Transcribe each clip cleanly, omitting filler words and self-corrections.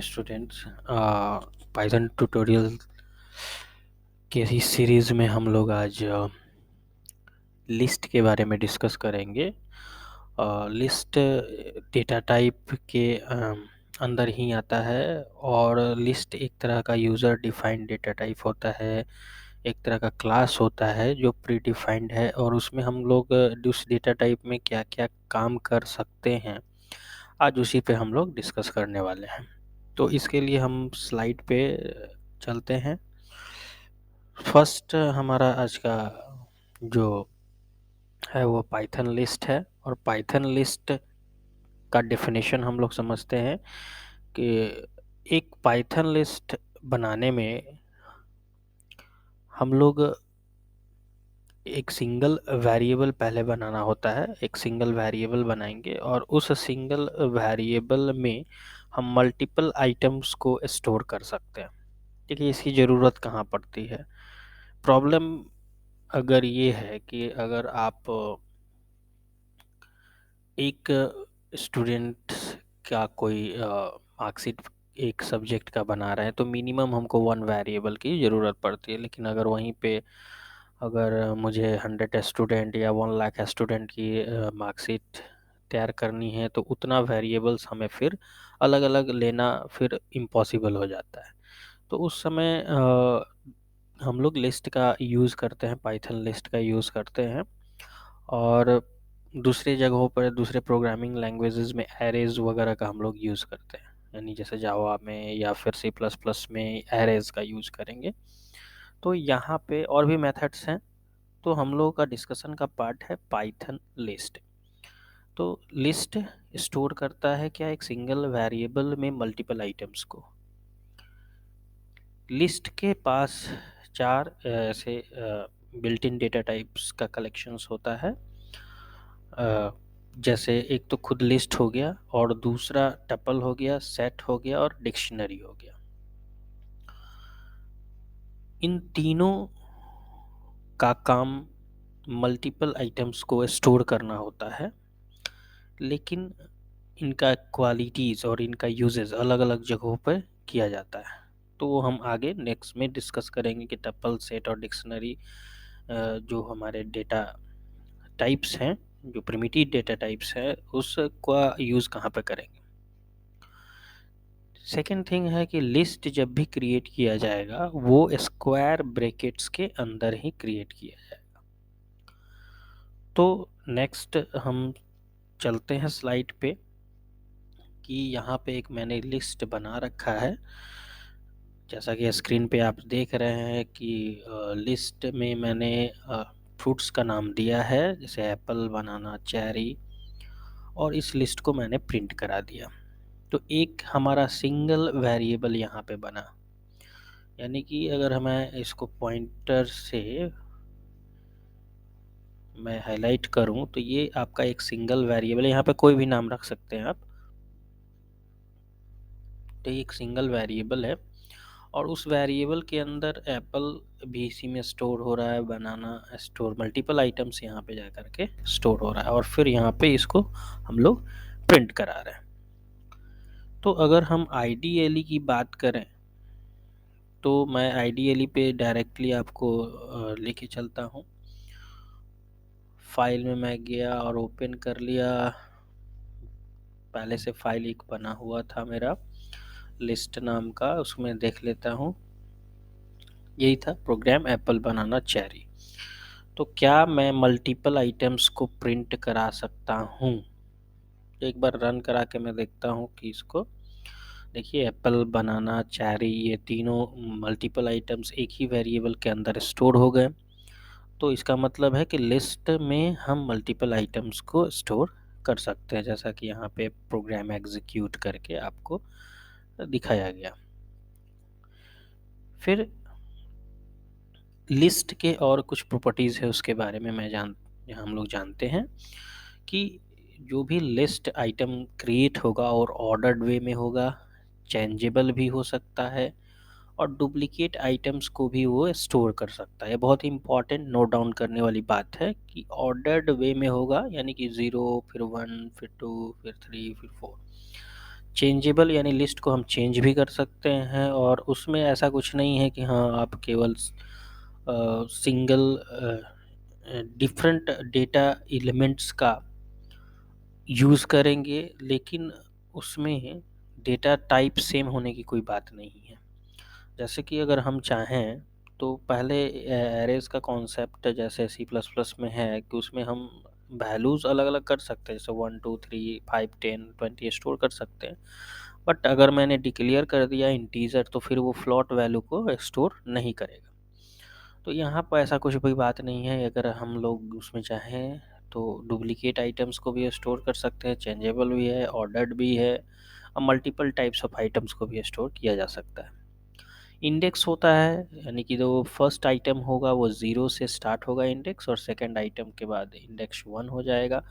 Students, Python tutorial के इस series में हम लोग आज लिस्ट के बारे में डिस्कस करेंगे। लिस्ट डेटा टाइप के अंदर ही आता है और लिस्ट एक तरह का यूज़र डिफाइंड डेटा टाइप होता है, एक तरह का क्लास होता है जो प्री डिफाइंड है और उसमें हम लोग उस डेटा टाइप में क्या क्या काम कर सकते हैं, आज उसी पे हम लोग डिस्कस करने वाले हैं। तो इसके लिए हम स्लाइड पे चलते हैं। फर्स्ट हमारा आज का जो है वो पाइथन लिस्ट है और पाइथन लिस्ट का डेफिनेशन हम लोग समझते हैं कि एक पाइथन लिस्ट बनाने में हम लोग एक सिंगल वेरिएबल पहले बनाना होता है। एक सिंगल वेरिएबल बनाएंगे और उस सिंगल वेरिएबल में हम मल्टीपल आइटम्स को स्टोर कर सकते हैं। देखिए, इसकी ज़रूरत कहाँ पड़ती है। प्रॉब्लम अगर ये है कि अगर आप एक स्टूडेंट का कोई मार्कशीट एक सब्जेक्ट का बना रहे हैं तो मिनिमम हमको 1 वेरिएबल की ज़रूरत पड़ती है। लेकिन अगर वहीं पे अगर मुझे 100 स्टूडेंट या 1 लाख स्टूडेंट की मार्कशीट तैयार करनी है तो उतना वेरिएबल्स हमें फिर अलग अलग लेना फिर इम्पॉसिबल हो जाता है। तो उस समय हम लोग लिस्ट का यूज़ करते हैं, पाइथन लिस्ट का यूज़ करते हैं। और दूसरी जगहों पर दूसरे प्रोग्रामिंग लैंग्वेजेस में एरेज वगैरह का हम लोग यूज़ करते हैं, यानी जैसे जावा में या फिर सी प्लस प्लस में एरेज का यूज़ करेंगे। तो यहाँ पे और भी मेथड्स हैं। तो हम लोगों का डिस्कशन का पार्ट है पाइथन लिस्ट। तो लिस्ट स्टोर करता है क्या, एक सिंगल वेरिएबल में मल्टीपल आइटम्स को। लिस्ट के पास 4 ऐसे बिल्ट इन डेटा टाइप्स का कलेक्शंस होता है। जैसे एक तो खुद लिस्ट हो गया और दूसरा टपल हो गया, सेट हो गया और डिक्शनरी हो गया। इन तीनों का काम मल्टीपल आइटम्स को स्टोर करना होता है, लेकिन इनका क्वालिटीज़ और इनका यूजेस अलग अलग जगहों पर किया जाता है। तो वो हम आगे नेक्स्ट में डिस्कस करेंगे कि टपल, सेट और डिक्शनरी जो हमारे डेटा टाइप्स हैं, जो प्रिमिटिव डेटा टाइप्स हैं, उसका यूज़ कहाँ पे करेंगे। सेकेंड थिंग है कि लिस्ट जब भी क्रिएट किया जाएगा वो स्क्वायर ब्रैकेट्स के अंदर ही क्रिएट किया जाएगा। तो नेक्स्ट हम चलते हैं स्लाइड पे कि यहाँ पे एक मैंने लिस्ट बना रखा है। जैसा कि स्क्रीन पे आप देख रहे हैं कि लिस्ट में मैंने फ्रूट्स का नाम दिया है, जैसे एप्पल, बनाना, चेरी, और इस लिस्ट को मैंने प्रिंट करा दिया। तो एक हमारा सिंगल वेरिएबल यहाँ पे बना, यानी कि अगर मैं इसको पॉइंटर से मैं हाईलाइट करूँ तो ये आपका एक सिंगल वेरिएबल है। यहाँ पे कोई भी नाम रख सकते हैं आप। तो ये एक सिंगल वेरिएबल है और उस वेरिएबल के अंदर एप्पल भी इसी में स्टोर हो रहा है, बनाना स्टोर, मल्टीपल आइटम्स यहाँ पे जा कर के स्टोर हो रहा है और फिर यहाँ पे इसको हम लोग प्रिंट करा रहे हैं। तो अगर हम आइडियली की बात करें तो मैं आइडियली पे डायरेक्टली आपको लेके चलता हूँ। फाइल में मैं गया और ओपन कर लिया। पहले से फाइल एक बना हुआ था मेरा लिस्ट नाम का, उसमें देख लेता हूँ। यही था प्रोग्राम एप्पल, बनाना, चेरी। तो क्या मैं मल्टीपल आइटम्स को प्रिंट करा सकता हूँ? एक बार रन करा के मैं देखता हूँ कि इसको देखिए, एप्पल, बनाना, चेरी, ये तीनों मल्टीपल आइटम्स एक ही वेरिएबल के अंदर स्टोर हो गए। तो इसका मतलब है कि लिस्ट में हम मल्टीपल आइटम्स को स्टोर कर सकते हैं, जैसा कि यहाँ पे प्रोग्राम एग्जीक्यूट करके आपको दिखाया गया। फिर लिस्ट के और कुछ प्रॉपर्टीज़ है, उसके बारे में हम लोग जानते हैं कि जो भी लिस्ट आइटम क्रिएट होगा और ऑर्डर्ड वे में होगा, चेंजेबल भी हो सकता है और डुप्लीकेट आइटम्स को भी वो स्टोर कर सकता है। बहुत ही इंपॉर्टेंट नोट डाउन करने वाली बात है कि ऑर्डर्ड वे में होगा, यानी कि 0 फिर 1 फिर 2 फिर 3 फिर 4। चेंजेबल यानी लिस्ट को हम चेंज भी कर सकते हैं, और उसमें ऐसा कुछ नहीं है कि हाँ आप केवल सिंगल डिफरेंट डेटा एलिमेंट्स का यूज़ करेंगे, लेकिन उसमें डेटा टाइप सेम होने की कोई बात नहीं है। जैसे कि अगर हम चाहें तो पहले एरेज का कॉन्सेप्ट जैसे सी प्लस प्लस में है कि उसमें हम वैल्यूज़ अलग अलग कर सकते हैं, जैसे 1 2 3 5 10 20 स्टोर कर सकते हैं। बट अगर मैंने डिक्लेयर कर दिया इंटीजर तो फिर वो फ्लोट वैल्यू को स्टोर नहीं करेगा। तो यहाँ पर ऐसा कुछ भी बात नहीं है। अगर हम लोग उसमें चाहें तो डुप्लीकेट आइटम्स को भी स्टोर कर सकते हैं, चेंजेबल भी है, ऑर्डर्ड भी है, और मल्टीपल टाइप्स ऑफ आइटम्स को भी स्टोर किया जा सकता है। इंडेक्स होता है, यानी कि जो फर्स्ट आइटम होगा वो 0 से स्टार्ट होगा इंडेक्स, और सेकंड आइटम के बाद इंडेक्स 1 हो जाएगा।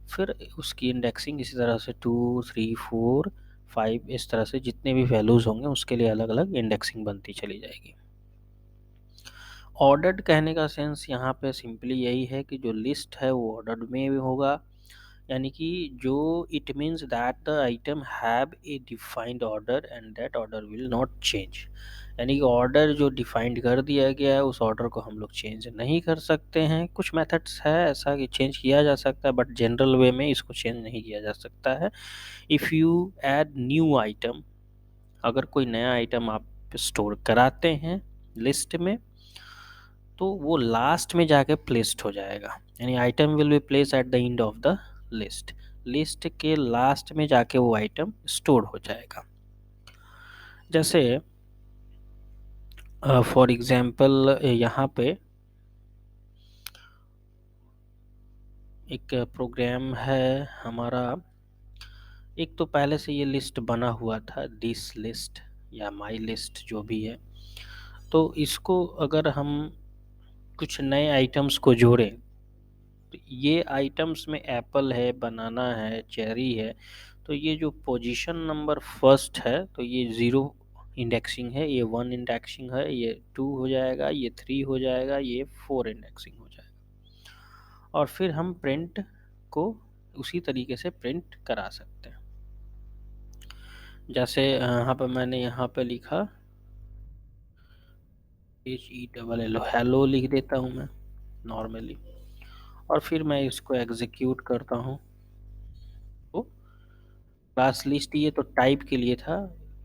फिर उसकी इंडेक्सिंग इसी तरह से 2 3 4 5 इस तरह से जितने भी वैल्यूज़ होंगे उसके लिए अलग अलग इंडेक्सिंग बनती चली जाएगी। ऑर्डर्ड कहने का सेंस यहाँ पे सिंपली यही है कि जो लिस्ट है वो ऑर्डर्ड में भी होगा, यानी कि जो it means that the item have a defined order and that order will not change. यानी कि ऑर्डर जो डिफाइंड कर दिया गया है उस ऑर्डर को हम लोग चेंज नहीं कर सकते हैं। कुछ मेथड्स है ऐसा कि चेंज किया जा सकता है, बट जनरल वे में इसको चेंज नहीं किया जा सकता है। If you add new item, अगर कोई नया आइटम आप स्टोर कराते हैं लिस्ट में तो वो लास्ट में जाके प्लेस्ड हो जाएगा, यानी item will be place at the end of the list. List के लास्ट में जाके वो आइटम स्टोर हो जाएगा। जैसे फॉर एग्जांपल यहाँ पे एक प्रोग्राम है हमारा, एक तो पहले से ये लिस्ट बना हुआ था, दिस लिस्ट या माई लिस्ट जो भी है। तो इसको अगर हम कुछ नए आइटम्स को जोड़ें, तो ये आइटम्स में एप्पल है, बनाना है, चेरी है, तो ये जो पोजीशन नंबर फर्स्ट है तो ये 0 इंडेक्सिंग है, ये 1 इंडेक्सिंग है, ये 2 हो जाएगा, ये 3 हो जाएगा, ये 4 इंडेक्सिंग हो जाएगा। और फिर हम प्रिंट को उसी तरीके से प्रिंट करा सकते हैं। जैसे यहाँ पर मैंने यहाँ पे लिखा HELL, हेलो लिख देता हूँ मैं नॉर्मली, और फिर मैं इसको एग्जीक्यूट करता हूँ। तो क्लास लिस्ट ये तो टाइप के लिए था,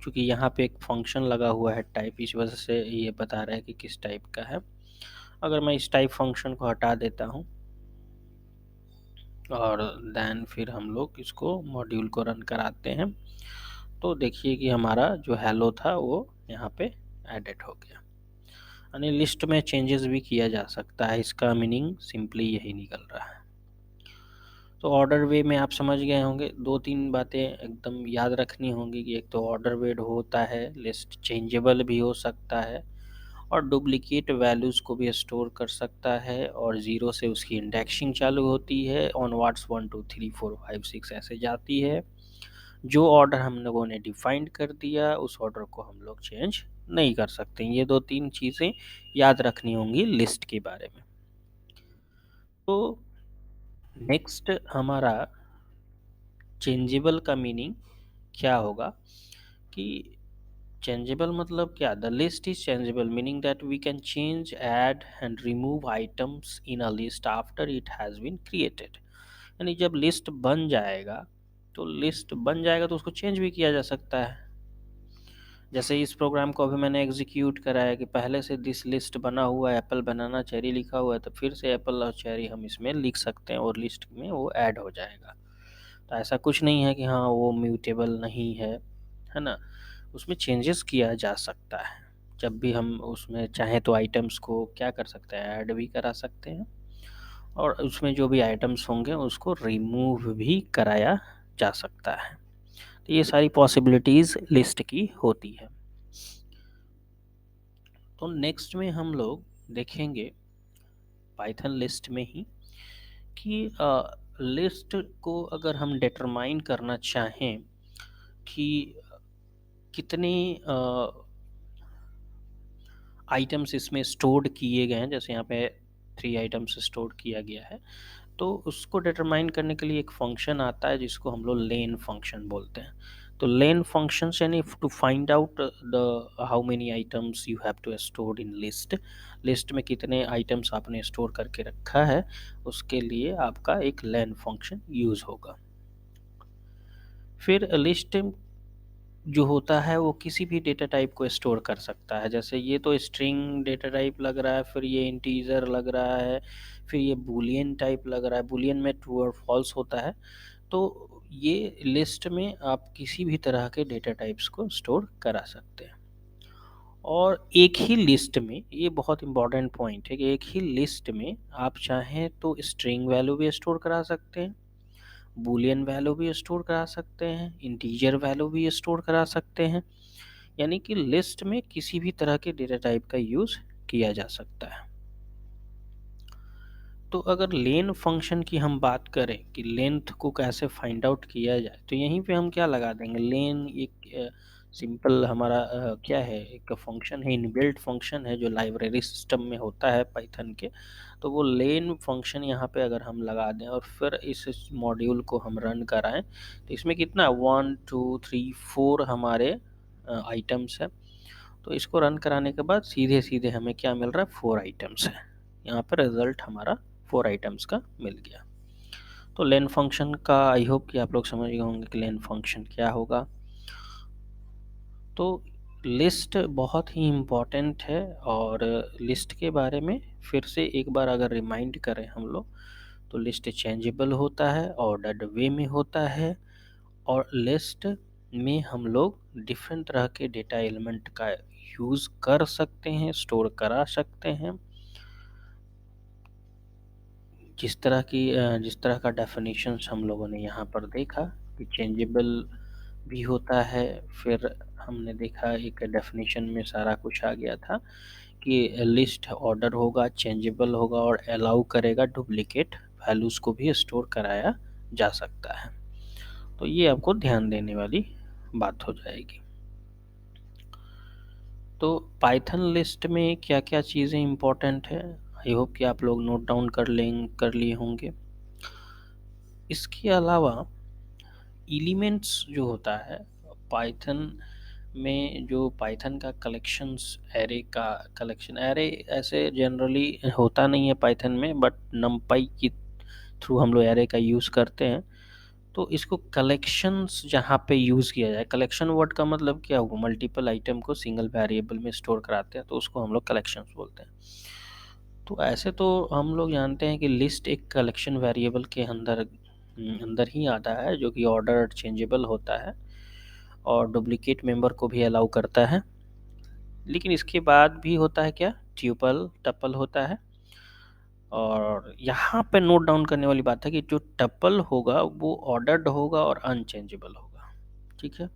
क्योंकि यहाँ पे एक फंक्शन लगा हुआ है टाइप, इस वजह से ये बता रहा है कि किस टाइप का है। अगर मैं इस टाइप फंक्शन को हटा देता हूँ और देन फिर हम लोग इसको मॉड्यूल को रन कराते हैं, तो देखिए कि हमारा जो हेलो था वो यहाँ पे एडिट हो गया। यानी लिस्ट में चेंजेस भी किया जा सकता है, इसका मीनिंग सिंपली यही निकल रहा है। तो ऑर्डर वे में आप समझ गए होंगे, 2-3 बातें एकदम याद रखनी होंगी कि एक तो ऑर्डर वेड होता है, लिस्ट चेंजेबल भी हो सकता है, और डुप्लीकेट वैल्यूज़ को भी स्टोर कर सकता है, और 0 से उसकी इंडेक्सिंग चालू होती है, ऑनवर्ड्स 1 2 3 4 5 6 ऐसे जाती है। जो ऑर्डर हम लोगों ने डिफाइंड कर दिया उस ऑर्डर को हम लोग चेंज नहीं कर सकते। ये 2-3 चीज़ें याद रखनी होंगी लिस्ट के बारे में। तो नेक्स्ट हमारा चेंजेबल का मीनिंग क्या होगा कि चेंजेबल मतलब क्या, the list is changeable meaning that we can change, add and remove items in a list after it has been created. यानी जब लिस्ट बन जाएगा तो उसको चेंज भी किया जा सकता है। जैसे इस प्रोग्राम को अभी मैंने एग्जीक्यूट करा है कि पहले से दिस लिस्ट बना हुआ है, एप्पल, बनाना, चेरी लिखा हुआ है, तो फिर से एप्पल और चेरी हम इसमें लिख सकते हैं और लिस्ट में वो ऐड हो जाएगा। तो ऐसा कुछ नहीं है कि हाँ वो म्यूटेबल नहीं है ना, उसमें चेंजेस किया जा सकता है। जब भी हम उसमें चाहें तो आइटम्स को क्या कर सकते हैं, ऐड भी करा सकते हैं, और उसमें जो भी आइटम्स होंगे उसको रिमूव भी कराया जा सकता है। तो ये सारी पॉसिबिलिटीज़ लिस्ट की होती है। तो नेक्स्ट में हम लोग देखेंगे पाइथन लिस्ट में ही कि लिस्ट को अगर हम डिटरमाइन करना चाहें कि कितने आइटम्स इसमें स्टोर्ड किए गए हैं, जैसे यहाँ पे 3 आइटम्स स्टोर किया गया है, तो उसको डिटरमाइन करने के लिए एक फंक्शन आता है जिसको हम लोग लेन फंक्शन बोलते हैं। तो लेन फंक्शंस यानी to find out the how many items you have to store in list, list में कितने आइटम्स आपने स्टोर करके रखा है उसके लिए आपका एक लेन फंक्शन यूज होगा। फिर लिस्ट जो होता है वो किसी भी डेटा टाइप को स्टोर कर सकता है, जैसे ये तो स्ट्रिंग डेटा टाइप लग रहा है, फिर ये इंटीजर लग रहा है, फिर ये बूलियन टाइप लग रहा है, बूलियन में ट्रू और फॉल्स होता है। तो ये लिस्ट में आप किसी भी तरह के डेटा टाइप्स को स्टोर करा सकते हैं। और एक ही लिस्ट में, ये बहुत इंपॉर्टेंट पॉइंट है कि एक ही लिस्ट में आप चाहें तो स्ट्रिंग वैल्यू भी स्टोर करा सकते हैं, बूलियन वैल्यू भी स्टोर करा सकते हैं, इंटीजर वैल्यू भी स्टोर करा सकते हैं, यानी कि लिस्ट में किसी भी तरह के डेटा टाइप का यूज किया जा सकता है। तो अगर लेन फंक्शन की हम बात करें कि लेंथ को कैसे फाइंड आउट किया जाए, तो यहीं पे हम क्या लगा देंगे, लेन एक सिंपल हमारा क्या है, एक फंक्शन है, इनबिल्ट फंक्शन है जो लाइब्रेरी सिस्टम में होता है पाइथन के। तो वो लेन फंक्शन यहाँ पे अगर हम लगा दें और फिर इस मॉड्यूल को हम रन कराएं, तो इसमें कितना 1 2 3 4 हमारे आइटम्स है। तो इसको रन कराने के बाद सीधे सीधे हमें क्या मिल रहा है, 4 आइटम्स है। यहाँ पर रिजल्ट हमारा 4 आइटम्स का मिल गया। तो लेन फंक्शन का आई होप कि आप लोग समझ गए होंगे कि लेन फंक्शन क्या होगा। तो लिस्ट बहुत ही इम्पॉर्टेंट है, और लिस्ट के बारे में फिर से एक बार अगर रिमाइंड करें हम लोग, तो लिस्ट चेंजेबल होता है, ऑर्डर्ड वे में होता है, और लिस्ट में हम लोग डिफरेंट तरह के डेटा एलिमेंट का यूज़ कर सकते हैं, स्टोर करा सकते हैं। जिस तरह का डेफिनेशंस हम लोगों ने यहाँ पर देखा कि चेंजेबल भी होता है, फिर हमने देखा एक डेफिनेशन में सारा कुछ आ गया था कि लिस्ट ऑर्डर होगा, चेंजेबल होगा और अलाउ करेगा डुप्लीकेट वैल्यूज़ को भी स्टोर कराया जा सकता है। तो ये आपको ध्यान देने वाली बात हो जाएगी। तो पाइथन लिस्ट में क्या क्या चीज़ें इम्पोर्टेंट है, आई होप कि आप लोग नोट डाउन कर लिए होंगे। इसके अलावा एलिमेंट्स जो होता है पाइथन में, जो पाइथन का कलेक्शंस, एरे का कलेक्शन, एरे ऐसे जनरली होता नहीं है पाइथन में, बट नमपाई की थ्रू हम लोग एरे का यूज़ करते हैं। तो इसको कलेक्शंस जहाँ पे यूज़ किया जाए, कलेक्शन वर्ड का मतलब क्या हुआ, मल्टीपल आइटम को सिंगल वेरिएबल में स्टोर कराते हैं, तो उसको हम लोग कलेक्शंस बोलते हैं। तो ऐसे तो हम लोग जानते हैं कि लिस्ट एक कलेक्शन वेरिएबल के अंदर ही आता है, जो कि ऑर्डर चेंजेबल होता है और डुप्लीकेट मेंबर को भी अलाउ करता है। लेकिन इसके बाद भी होता है क्या, ट्यूपल टपल होता है। और यहाँ पे नोट डाउन करने वाली बात है कि जो टपल होगा वो ऑर्डर्ड होगा और अनचेंजेबल होगा, ठीक है,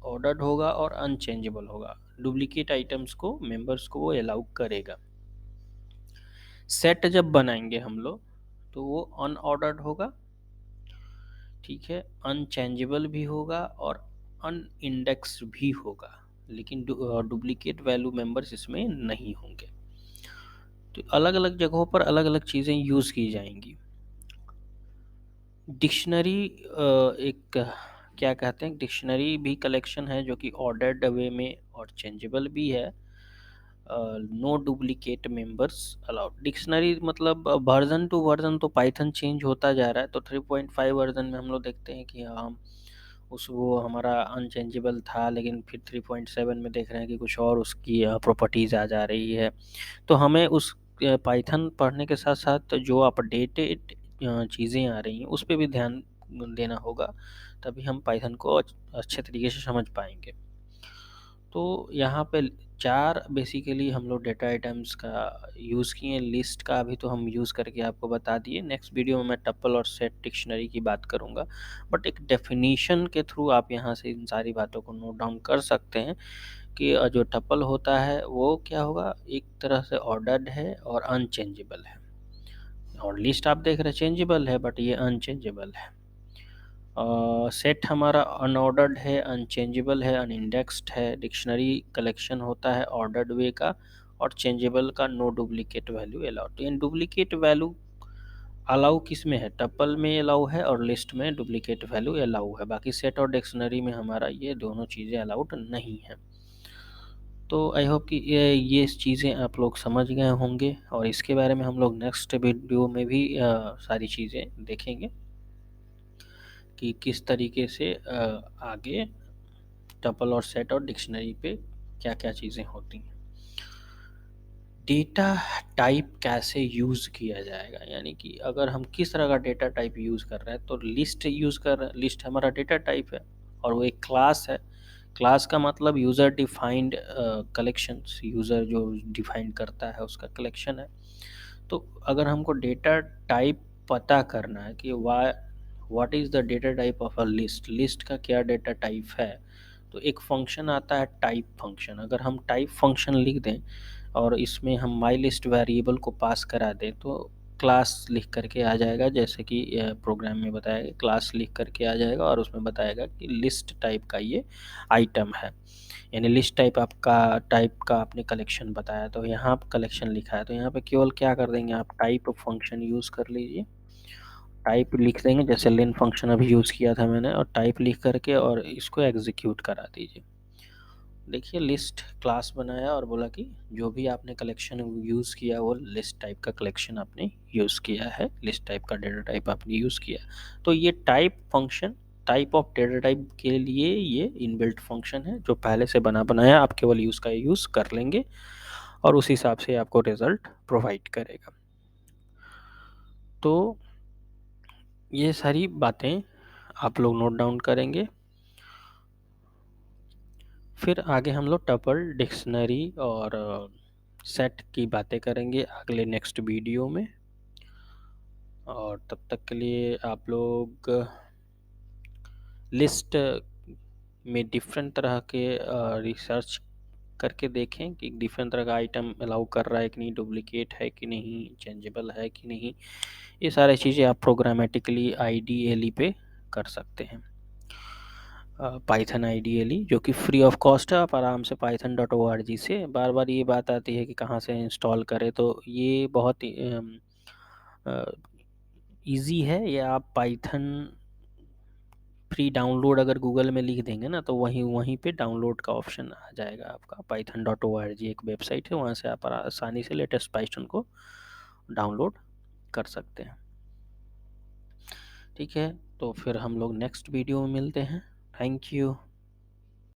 ऑर्डर्ड होगा और अनचेंजेबल होगा, डुप्लीकेट आइटम्स को, मेंबर्स को वो अलाउ करेगा। सेट जब बनाएंगे हम लोग तो वो अनऑर्डर्ड होगा, ठीक है, अनचेंजेबल भी होगा और अनइंडेक्स भी होगा, लेकिन डुप्लीकेट वैल्यू मेंबर्स इसमें नहीं होंगे। तो अलग अलग जगहों पर अलग अलग चीज़ें यूज़ की जाएंगी। डिक्शनरी एक क्या कहते हैं, डिक्शनरी भी कलेक्शन है जो कि ऑर्डर्ड वे में और चेंजेबल भी है। No duplicate members allowed. Dictionary मतलब वर्जन टू वर्जन तो पाइथन चेंज होता जा रहा है, तो 3.5 वर्जन में हम लोग देखते हैं कि हम उस वो हमारा अनचेंजेबल था, लेकिन फिर 3.7 में देख रहे हैं कि कुछ और उसकी प्रॉपर्टीज़ आ जा रही है। तो हमें उस पाइथन पढ़ने के साथ साथ जो अपडेटेड चीज़ें आ रही हैं उस पर भी ध्यान देना होगा, तभी हम पाइथन को अच्छे तरीके से समझ पाएंगे। तो यहाँ पे 4 बेसिकली हम लोग डेटा आइटम्स का यूज़ किए। लिस्ट का अभी तो हम यूज़ करके आपको बता दिए, नेक्स्ट वीडियो में मैं टपल और सेट डिक्शनरी की बात करूँगा, बट एक डेफिनीशन के थ्रू आप यहाँ से इन सारी बातों को नोट डाउन कर सकते हैं कि जो टपल होता है वो क्या होगा, एक तरह से ऑर्डर्ड है और अनचेंजेबल है, और लिस्ट आप देख रहे हैं चेंजेबल है बट ये अनचेंजेबल है। सेट हमारा अनऑर्डर्ड है, अनचेंजेबल है, अनइंडेक्स्ड है। डिक्शनरी कलेक्शन होता है ऑर्डर्ड वे का, और चेंजेबल का नो डुप्लीकेट वैल्यू अलाउड। तो इन डुप्लीकेट वैल्यू अलाउ किस में है, टपल में अलाउ है और लिस्ट में डुप्लीकेट वैल्यू अलाउ है। बाकी सेट और डिक्शनरी में हमारा ये दोनों चीज़ें अलाउड नहीं है। तो आई होप कि ये चीज़ें आप लोग समझ गए होंगे, और इसके बारे में हम लोग नेक्स्ट वीडियो में भी सारी चीज़ें देखेंगे कि किस तरीके से आगे टपल और सेट और डिक्शनरी पे क्या क्या चीज़ें होती हैं। डेटा टाइप कैसे यूज़ किया जाएगा, यानी कि अगर हम किस तरह का डेटा टाइप यूज़ कर रहे हैं, तो लिस्ट यूज़ कर रहे हैं, लिस्ट हमारा डेटा टाइप है और वो एक क्लास है। क्लास का मतलब यूज़र डिफाइंड कलेक्शंस, यूज़र जो डिफाइन करता है उसका कलेक्शन है। तो अगर हमको डेटा टाइप पता करना है कि what is the data type of a list, list का क्या डेटा टाइप है, तो एक फंक्शन आता है टाइप फंक्शन। अगर हम टाइप फंक्शन लिख दें और इसमें हम माई लिस्ट वेरिएबल को पास करा दें, तो क्लास लिख करके आ जाएगा, जैसे कि प्रोग्राम में बताया गया, क्लास लिख करके आ जाएगा और उसमें बताएगा कि लिस्ट टाइप का ये आइटम है। यानी लिस्ट टाइप का आपने कलेक्शन बताया, तो यहाँ कलेक्शन लिखा है, तो यहाँ पे केवल क्या कर देंगे आप, टाइप फंक्शन यूज़ कर लीजिए, टाइप लिख देंगे, जैसे लेन फंक्शन अभी यूज़ किया था मैंने, और टाइप लिख करके और इसको एग्जीक्यूट करा दीजिए। देखिए लिस्ट क्लास बनाया और बोला कि जो भी आपने कलेक्शन यूज़ किया वो लिस्ट टाइप का कलेक्शन आपने यूज़ किया है, लिस्ट टाइप का डेटा टाइप आपने यूज़ किया। तो ये type function type of data type के लिए ये इनबिल्ट फंक्शन है, जो पहले से बना बनाया, आप केवल यूज़ कर लेंगे और उस हिसाब से आपको रिज़ल्ट प्रोवाइड करेगा। तो ये सारी बातें आप लोग नोट डाउन करेंगे। फिर आगे हम लोग टपल, डिक्शनरी और सेट की बातें करेंगे अगले नेक्स्ट वीडियो में। और तब तक के लिए आप लोग लिस्ट में डिफरेंट तरह के रिसर्च करके देखें कि डिफरेंट तरह का आइटम अलाउ कर रहा है कि नहीं, डुप्लीकेट है कि नहीं, चेंजेबल है कि नहीं। ये सारी चीज़ें आप प्रोग्रामेटिकली आईडीएली पे कर सकते हैं। पाइथन आईडीएली जो कि फ्री ऑफ कॉस्ट है, आप आराम से python.org से, बार बार ये बात आती है कि कहाँ से इंस्टॉल करें, तो ये बहुत ईजी है। ये आप पाइथन फ्री डाउनलोड अगर गूगल में लिख देंगे ना, तो वहीं वहीं पे डाउनलोड का ऑप्शन आ जाएगा आपका। python.org एक वेबसाइट है, वहाँ से आप आसानी से लेटेस्ट पाइथन को डाउनलोड कर सकते हैं। ठीक है, तो फिर हम लोग नेक्स्ट वीडियो में मिलते हैं। Thank you.